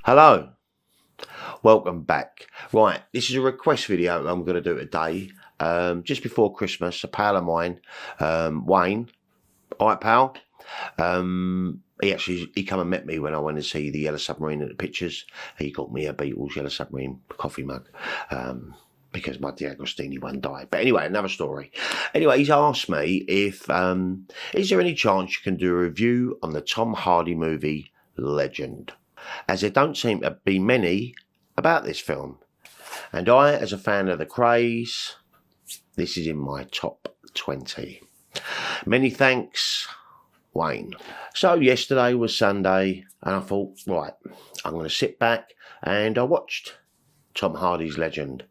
Hello, welcome back. Right, this is a request video I'm going to do today. Just before Christmas, a pal of mine, Wayne, alright pal, he come and met me when I went to see the Yellow Submarine at the pictures. He got me a Beatles Yellow Submarine coffee mug. Because my D'Agostini one died. But anyway, another story. Anyway, he's asked me if, is there any chance you can do a review on the Tom Hardy movie Legend? As there don't seem to be many about this film. And I, as a fan of the Krays, this is in my top 20. Many thanks, Wayne. So yesterday was Sunday, and I thought, right, I'm going to sit back, and I watched Tom Hardy's Legend.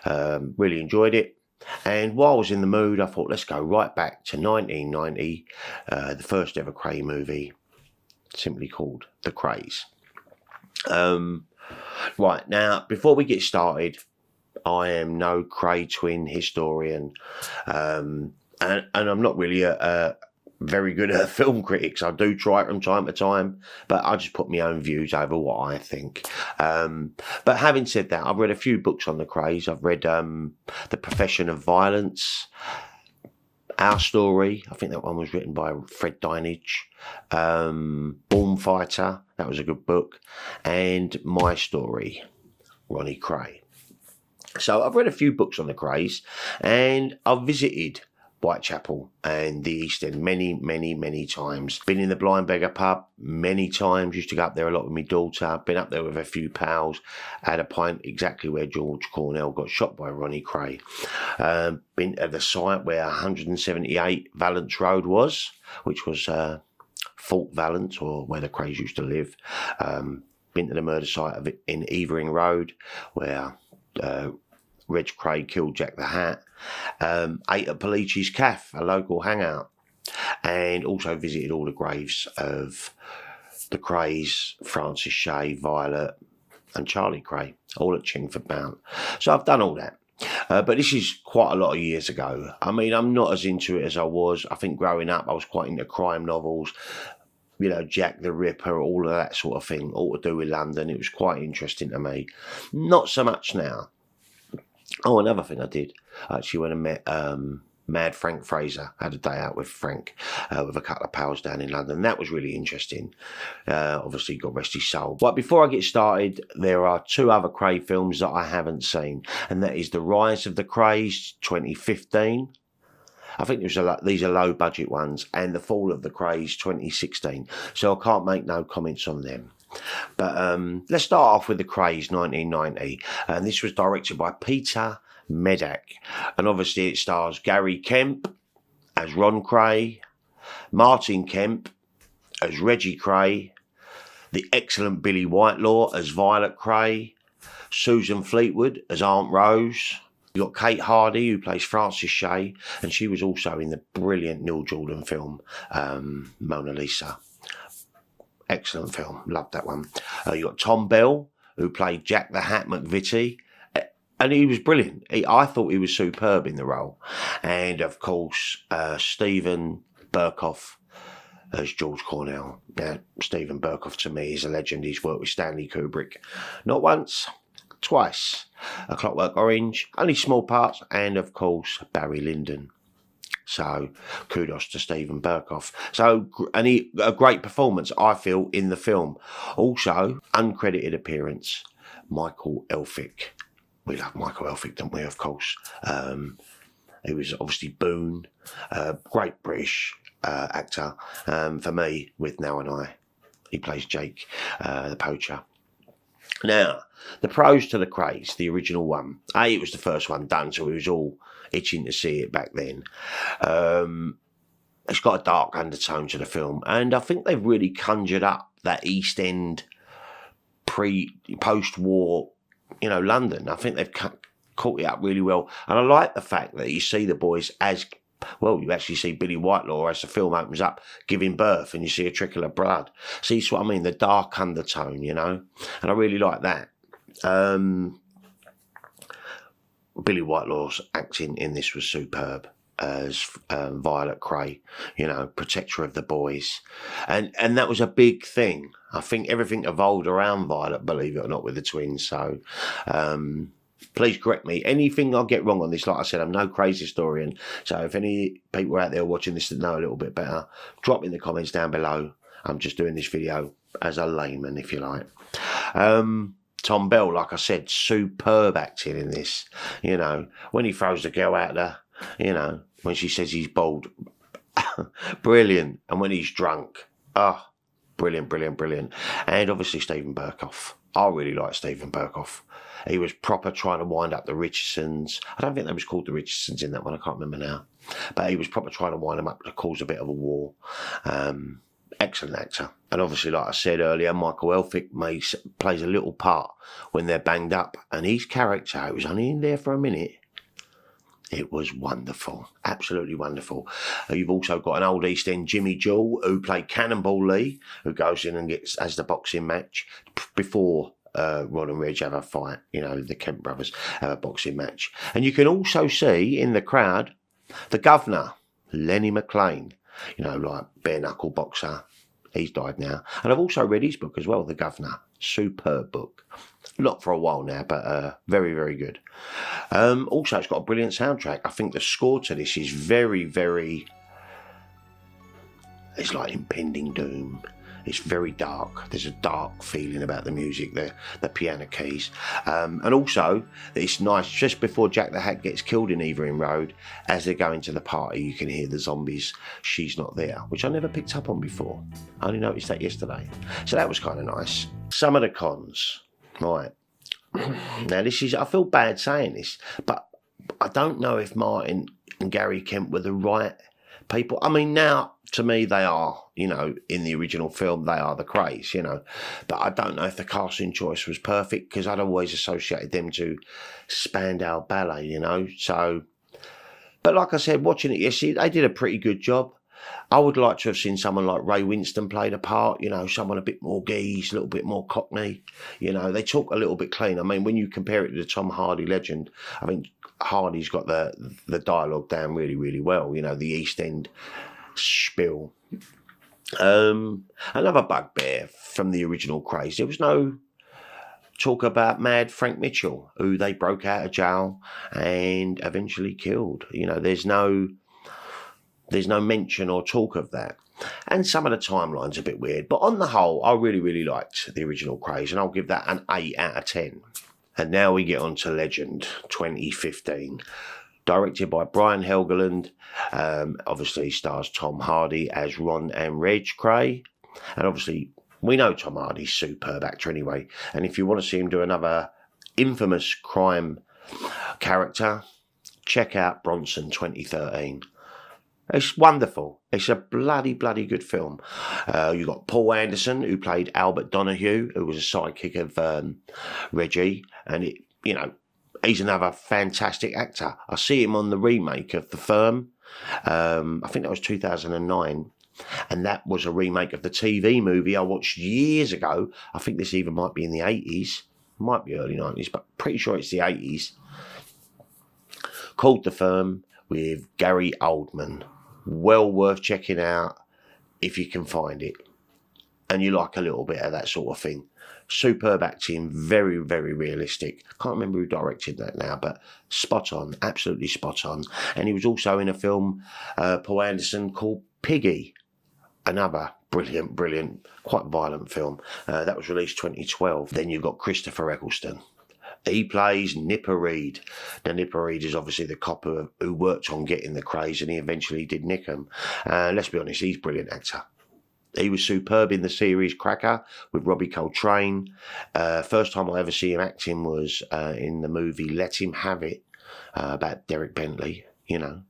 Really enjoyed it. And while I was in the mood, I thought, let's go right back to 1990, the first ever Kray movie, simply called The Krays. Right, now, before we get started, I am no Kray twin historian, and I'm not really a very good at film critics. I do try it from time to time, but I just put my own views over what I think. But having said that, I've read a few books on the Krays. I've read The Profession of Violence, Our Story, I think that one was written by Fred Dinenage, Born Fighter, that was a good book, and My Story, Ronnie Kray. So I've read a few books on the Krays, and I've visited Whitechapel and the East End many times. Been in the Blind Beggar pub many times, used to go up there a lot with my daughter, been up there with a few pals, had a pint exactly where George Cornell got shot by Ronnie Kray. Been at the site where 178 Valence Road was, which was Fort Valence, or where the Krays used to live. Been to the murder site of it in Evering Road, where Reg Kray killed Jack the Hat. Ate at Polici's Cafe, a local hangout, and also visited all the graves of the Krays, Francis Shay, Violet, and Charlie Kray, all at Chingford Mount. So I've done all that. But this is quite a lot of years ago. I mean, I'm not as into it as I was. I think growing up, I was quite into crime novels, you know, Jack the Ripper, all of that sort of thing, all to do with London. It was quite interesting to me. Not so much now. Oh, another thing I did, I actually went and met Mad Frank Fraser. Had a day out with Frank, with a couple of pals down in London. That was really interesting. Obviously, God rest his soul. But before I get started, there are two other Kray films that I haven't seen, and that is The Rise of the Krays, 2015. I think these are low budget ones, and The Fall of the Krays, 2016. So I can't make no comments on them. But let's start off with The Krays, 1990. And this was directed by Peter Medak. And obviously it stars Gary Kemp as Ron Kray, Martin Kemp as Reggie Kray, the excellent Billy Whitelaw as Violet Kray, Susan Fleetwood as Aunt Rose. You've got Kate Hardy, who plays Francis Shay, and she was also in the brilliant Neil Jordan film, Mona Lisa. Excellent film, loved that one. You got Tom Bell, who played Jack the Hat McVitie, and he was brilliant. I thought he was superb in the role. And of course, Stephen Burkoff as George Cornell. Now, Stephen Burkoff to me is a legend. He's worked with Stanley Kubrick, not once, twice. A Clockwork Orange, only small parts, and of course Barry Lyndon. So kudos to Stephen Burkoff. So, and a great performance, I feel, in the film. Also, uncredited appearance, Michael Elphick. We love Michael Elphick, don't we, of course. He was obviously Boone, great British actor. For me, with Now and I, he plays Jake, the poacher. Now, the pros to the Krays, the original one. It was the first one done, so we was all itching to see it back then. It's got a dark undertone to the film, and I think they've really conjured up that East End post-war, you know, London. I think they've caught it up really well, and I like the fact that you see the boys as well. You actually see Billy Whitelaw as the film opens up giving birth, and you see a trickle of blood. See what I mean? The dark undertone, you know, and I really like that. Billy Whitelaw's acting in this was superb. as Violet Kray, you know, protector of the boys. And that was a big thing. I think everything evolved around Violet, believe it or not, with the twins. So please correct me. Anything I get wrong on this, like I said, I'm no crazy historian. So if any people out there watching this that know a little bit better, drop in the comments down below. I'm just doing this video as a layman, if you like. Tom Bell, like I said, superb acting in this. You know, when he throws the girl out there, you know, when she says he's bald, brilliant. And when he's drunk, oh, brilliant, brilliant, brilliant. And obviously Stephen Burkoff. I really like Stephen Burkoff. He was proper trying to wind up the Richardsons. I don't think they was called the Richardsons in that one. I can't remember now. But he was proper trying to wind them up to cause a bit of a war. Excellent actor. And obviously, like I said earlier, Michael Elphick plays a little part when they're banged up. And his character, it was only in there for a minute. It was wonderful. Absolutely wonderful. You've also got an old East End Jimmy Jewell, who played Cannonball Lee, who goes in and has the boxing match before Ron and Reg have a fight. You know, the Kemp brothers have a boxing match. And you can also see in the crowd the governor, Lenny McLean, you know, like bare knuckle boxer. He's died now. And I've also read his book as well, The Governor. Superb book. Not for a while now, but very, very good. Also, it's got a brilliant soundtrack. I think the score to this is very, very... It's like impending doom. It's very dark. There's a dark feeling about the music, the piano keys. And also, it's nice, just before Jack the Hat gets killed in Evelyn Road, as they're going to the party, you can hear the zombies, She's Not There, which I never picked up on before. I only noticed that yesterday. So that was kind of nice. Some of the cons. Right. Now, this is, I feel bad saying this, but I don't know if Martin and Gary Kemp were the right people. I mean, now, to me, they are, you know, in the original film, they are the Krays, you know. But I don't know if the casting choice was perfect, because I'd always associated them to Spandau Ballet, you know. So, but like I said, watching it yesterday, they did a pretty good job. I would like to have seen someone like Ray Winston played a part, you know, someone a bit more geese, a little bit more cockney. You know, they talk a little bit clean. I mean, when you compare it to the Tom Hardy legend, I think Hardy's got the dialogue down really, really well, you know, the East End spiel. Another bugbear from the original Krays, there was no talk about Mad Frank Mitchell, who they broke out of jail and eventually killed. You know, there's no mention or talk of that. And some of the timeline's a bit weird. But on the whole, I really, really liked the original Krays, and I'll give that an 8 out of 10. And now we get on to Legend 2015. Directed by Brian Helgeland. Obviously stars Tom Hardy as Ron and Reg Kray. And obviously, we know Tom Hardy's a superb actor anyway. And if you want to see him do another infamous crime character, check out Bronson 2013. It's wonderful. It's a bloody, bloody good film. You've got Paul Anderson, who played Albert Donahue, who was a sidekick of Reggie. And, you know, he's another fantastic actor. I see him on the remake of The Firm. I think that was 2009. And that was a remake of the TV movie I watched years ago. I think this even might be in the 80s. Might be early 90s, but pretty sure it's the 80s. Called The Firm, with Gary Oldman. Well worth checking out if you can find it. And you like a little bit of that sort of thing. Superb acting, very, very realistic. Can't remember who directed that now, but spot on, absolutely spot on. And he was also in a film, Paul Anderson, called Piggy. Another brilliant, brilliant, quite violent film. That was released 2012. Then you've got Christopher Eccleston. He plays Nipper Reed. Now, Nipper Reed is obviously the cop who worked on getting the Krays, and he eventually did nick them. Let's be honest, he's a brilliant actor. He was superb in the series Cracker with Robbie Coltrane. First time I ever see him acting was in the movie Let Him Have It, about Derek Bentley, you know,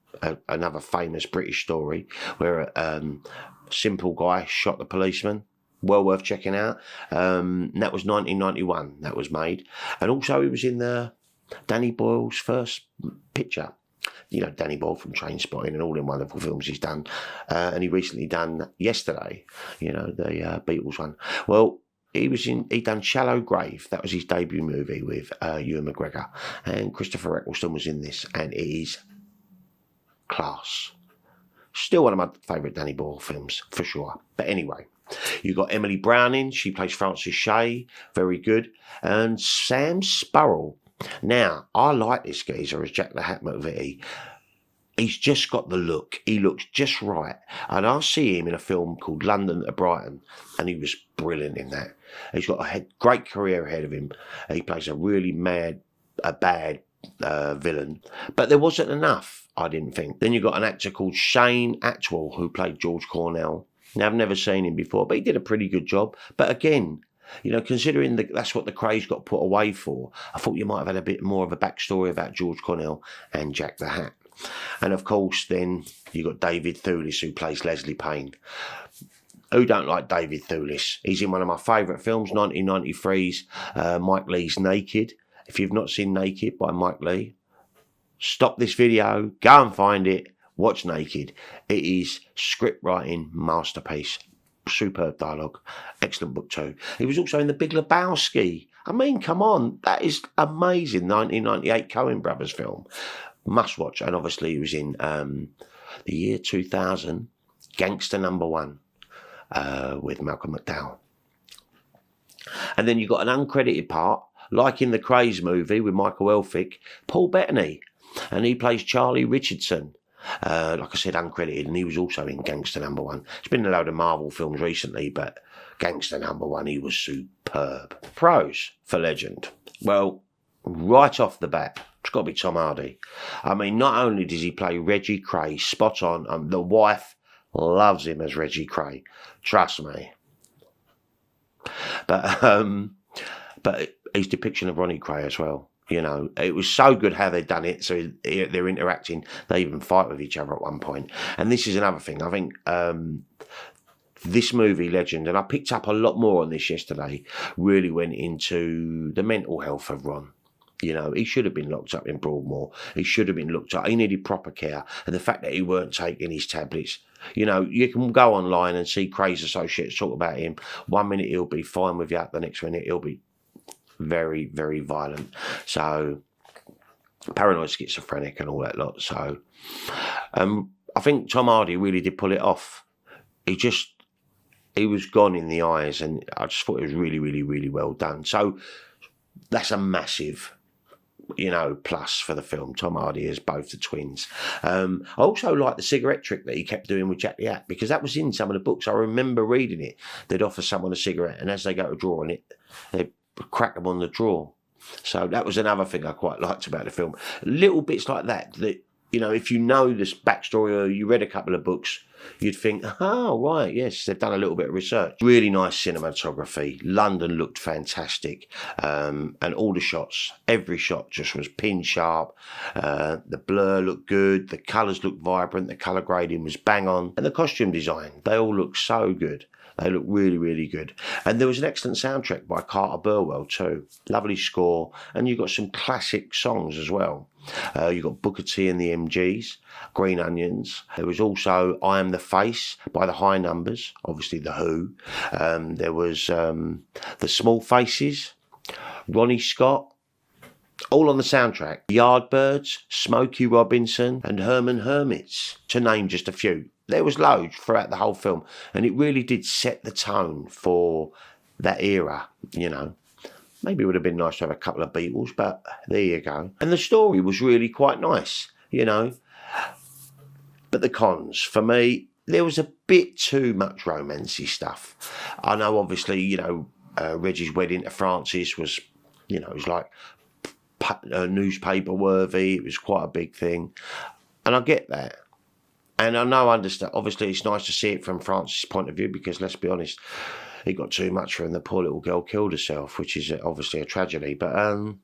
another famous British story where a simple guy shot the policeman. Well worth checking out. That was 1991, that was made. And also he was in the Danny Boyle's first picture. You know, Danny Boyle from Trainspotting and all the wonderful films he's done. And he recently done Yesterday, you know, the Beatles one. Well, he done Shallow Grave. That was his debut movie with Ewan McGregor. And Christopher Eccleston was in this. And it is class. Still one of my favourite Danny Boyle films, for sure. But anyway, you've got Emily Browning. She plays Frances Shay. Very good. And Sam Spurrell. Now, I like this geezer as Jack the Hat McVitie. He's just got the look. He looks just right. And I see him in a film called London to Brighton, and he was brilliant in that. He's got a great career ahead of him. He plays a really bad villain. But there wasn't enough, I didn't think. Then you've got an actor called Shane Atwell, who played George Cornell. Now, I've never seen him before, but he did a pretty good job. But again, you know, considering that's what the Krays got put away for, I thought you might have had a bit more of a backstory about George Cornell and Jack the Hat. And of course, then you got David Thewlis, who plays Leslie Payne. Who don't like David Thewlis? He's in one of my favourite films, 1993's Mike Leigh's Naked. If you've not seen Naked by Mike Leigh, stop this video, go and find it, watch Naked. It is script writing masterpiece. Superb dialogue. Excellent book too. He was also in The Big Lebowski. I mean, come on, that is amazing. 1998 Coen Brothers film. Must watch. And obviously he was in the year 2000, Gangster Number One, with Malcolm McDowell. And then you've got an uncredited part, like in the Krays movie with Michael Elphick, Paul Bettany. And he plays Charlie Richardson. Like I said, uncredited, and he was also in Gangster Number One. It's been a load of Marvel films recently, but Gangster Number One, he was superb. Pros for Legend. Well, right off the bat, it's got to be Tom Hardy. I mean, not only does he play Reggie Kray spot on, the wife loves him as Reggie Kray. Trust me. But his depiction of Ronnie Kray as well. You know, it was so good how they'd done it. So they're interacting. They even fight with each other at one point. And this is another thing. I think this movie, Legend, and I picked up a lot more on this yesterday, really went into the mental health of Ron. You know, he should have been locked up in Broadmoor. He should have been looked up. He needed proper care. And the fact that he weren't taking his tablets. You know, you can go online and see Krays associates talk about him. 1 minute he'll be fine with you. The next minute he'll be very, very violent. So, paranoid schizophrenic and all that lot. So, I think Tom Hardy really did pull it off. He was gone in the eyes, and I just thought it was really, really, really well done. So, that's a massive, you know, plus for the film. Tom Hardy as both the twins. I also like the cigarette trick that he kept doing with Jack the Hat, because that was in some of the books. I remember reading it. They'd offer someone a cigarette, and as they go to draw on it, they'd crack them on the drawer. So that was another thing I quite liked about the film. Little bits like that, you know, if you know this backstory or you read a couple of books, you'd think, oh, right, yes, they've done a little bit of research. Really nice cinematography. London looked fantastic. And all the shots, every shot just was pin sharp. The blur looked good. The colours looked vibrant. The colour grading was bang on. And the costume design, they all looked so good. They look really, really good. And there was an excellent soundtrack by Carter Burwell too. Lovely score. And you've got some classic songs as well. You've got Booker T and the MGs, Green Onions. There was also I Am the Face by the High Numbers, obviously The Who. There was The Small Faces, Ronnie Scott, all on the soundtrack. Yardbirds, Smokey Robinson and Herman Hermits, to name just a few. There was loads throughout the whole film, and it really did set the tone for that era, you know. Maybe it would have been nice to have a couple of Beatles, but there you go. And the story was really quite nice, you know. But the cons, for me, there was a bit too much romancy stuff. I know, obviously, you know, Reggie's wedding to Frances was, you know, it was like newspaper worthy. It was quite a big thing. And I get that. And I know, understand, obviously it's nice to see it from Frances' point of view, because let's be honest, it got too much for her and the poor little girl killed herself, which is obviously a tragedy. But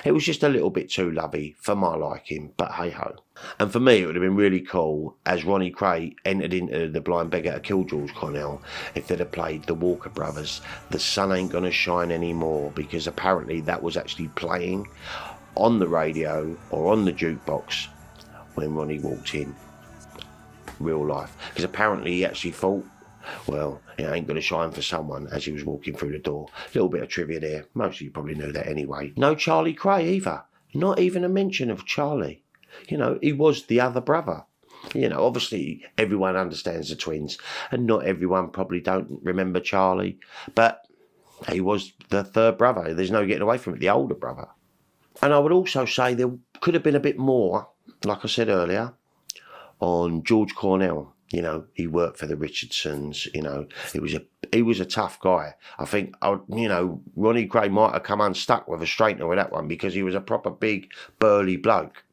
it was just a little bit too lovey for my liking, but hey-ho. And for me, it would have been really cool as Ronnie Kray entered into The Blind Beggar to Kill George Cornell if they'd have played the Walker Brothers, The Sun Ain't Gonna Shine Anymore, because apparently that was actually playing on the radio or on the jukebox when Ronnie walked in. Real life, because apparently he actually thought, well, it ain't going to shine for someone as he was walking through the door. Little bit of trivia there. Most of you probably knew that anyway. No Charlie Kray either. Not even a mention of Charlie. You know, he was the other brother. You know, obviously everyone understands the twins, and not everyone probably don't remember Charlie, but he was the third brother. There's no getting away from it, the older brother. And I would also say there could have been a bit more, like I said earlier, on George Cornell. You know, he worked for the Richardsons. You know, he was a tough guy. I think, you know, Ronnie Kray might have come unstuck with a straightener with that one, because he was a proper big, burly bloke.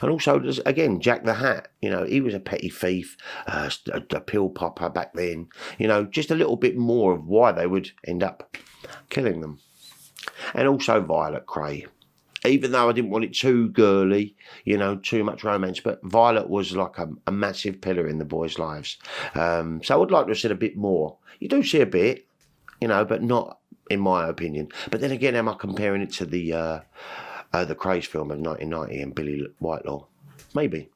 And also, again, Jack the Hat, you know, he was a petty thief, a pill popper back then. You know, just a little bit more of why they would end up killing them. And also Violet Kray. Even though I didn't want it too girly, you know, too much romance, but Violet was like a massive pillar in the boys' lives. So I would like to have seen a bit more. You do see a bit, you know, but not in my opinion. But then again, am I comparing it to the Krays film of 1990 and Billy Whitelaw? Maybe.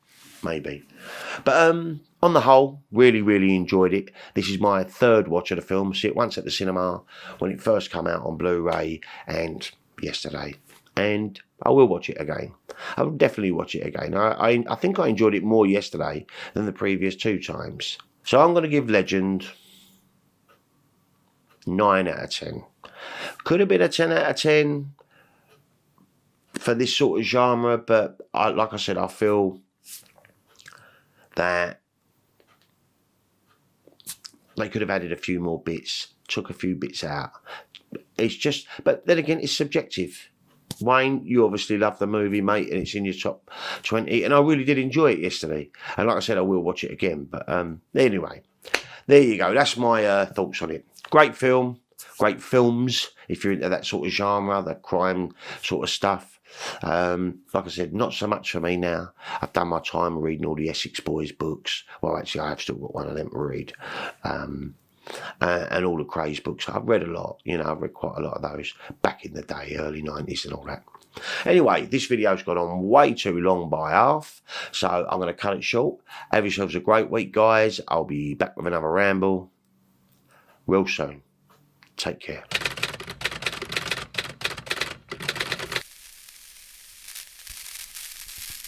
But on the whole, really, really enjoyed it. This is my third watch of the film. See it once at the cinema when it first came out on Blu-ray, and yesterday. And I will watch it again. I will definitely watch it again. I think I enjoyed it more yesterday than the previous 2 times. So I'm going to give Legend 9 out of 10. Could have been a 10 out of 10 for this sort of genre, but like I said, I feel that they could have added a few more bits, took a few bits out. It's just, but then again, it's subjective. Wayne, you obviously love the movie, mate, and it's in your top 20, and I really did enjoy it yesterday. And like I said, I will watch it again. But anyway, there you go. That's my thoughts on it. Great film, great films, if you're into that sort of genre, that crime sort of stuff. Like I said, not so much for me now. I've done my time reading all the Essex Boys books. Well, actually, I have still got one of them to read. And all the Krays books. I've read a lot, you know, I've read quite a lot of those back in the day, early 90s and all that. Anyway, this video's gone on way too long by half, so I'm going to cut it short. Have yourselves a great week, guys. I'll be back with another ramble real soon. Take care.